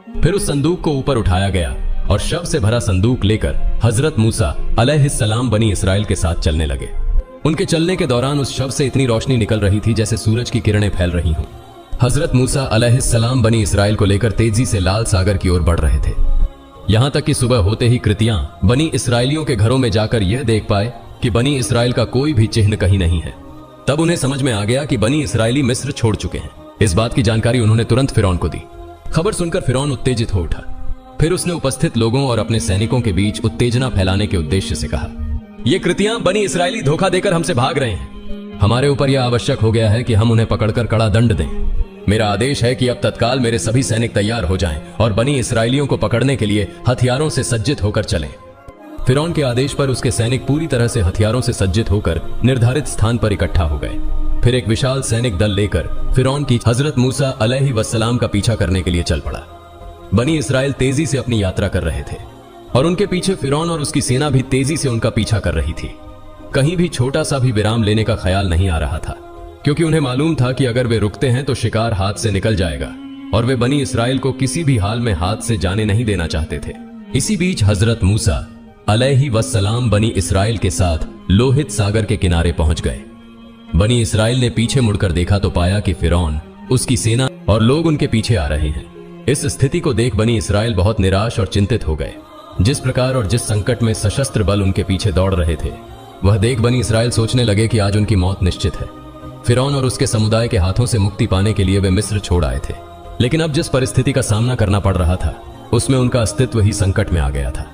फिर उस संदूक को ऊपर उठाया गया और शव से भरा संदूक लेकर हजरत मूसा अलैहिस्सलाम बनी इसराइल के साथ चलने लगे। उनके चलने के दौरान उस शव से इतनी रोशनी निकल रही थी जैसे सूरज की किरणें फैल रही हों। हजरत मूसा अलैहिस्सलाम बनी इसराइल को लेकर तेजी से लाल सागर की ओर बढ़ रहे थे। यहां तक कि सुबह होते ही कृतियां बनी इसराइलियों के घरों में जाकर यह देख पाए कि बनी इसराइल का कोई भी चिन्ह कहीं नहीं है। तब उन्हें समझ में आ गया कि बनी इसराइली मिस्र छोड़ चुके हैं। इस बात की जानकारी उन्होंने तुरंत फिरौन को दी। खबर सुनकर फिरौन उत्तेजित हो उठा। फिर उसने उपस्थित लोगों और अपने सैनिकों के बीच उत्तेजना फैलाने के उद्देश्य से कहा, ये कृतियां बनी इसराइली धोखा देकर हमसे भाग रहे हैं। हमारे ऊपर यह आवश्यक हो गया है कि हम उन्हें पकड़कर कड़ा दंड दें। मेरा आदेश है कि अब तत्काल मेरे सभी सैनिक तैयार हो जाएं और बनी इसराइलियों को पकड़ने के लिए हथियारों से सज्जित होकर चलें। फिरौन के आदेश पर उसके सैनिक पूरी तरह से हथियारों से सज्जित होकर निर्धारित स्थान पर इकट्ठा हो गए। फिर एक विशाल सैनिक दल लेकर फिरौन की हजरत मूसा अलैहिस्सलाम का पीछा करने के लिए चल पड़ा। बनी इसराइल तेजी से अपनी यात्रा कर रहे थे और उनके पीछे फिरौन और उसकी सेना भी तेजी से उनका पीछा कर रही थी। कहीं भी छोटा सा भी विराम लेने का ख्याल नहीं आ रहा था, क्योंकि उन्हें मालूम था कि अगर वे रुकते हैं तो शिकार हाथ से निकल जाएगा और वे बनी इसराइल को किसी भी हाल में हाथ से जाने नहीं देना चाहते थे। इसी बीच हजरत मूसा अलैहिस्सलाम बनी इसराइल के साथ लोहित सागर के किनारे पहुंच गए। बनी इसराइल ने पीछे मुड़कर देखा तो पाया कि फिरौन, उसकी सेना और लोग उनके पीछे आ रहे हैं। इस स्थिति को देख बनी इसराइल बहुत निराश और चिंतित हो गए। जिस प्रकार और जिस संकट में सशस्त्र बल उनके पीछे दौड़ रहे थे, वह देख बनी इसराइल सोचने लगे कि आज उनकी मौत निश्चित है। फिरौन और उसके समुदाय के हाथों से मुक्ति पाने के लिए वे मिस्र छोड़ आए थे, लेकिन अब जिस परिस्थिति का सामना करना पड़ रहा था उसमें उनका अस्तित्व ही संकट में आ गया था।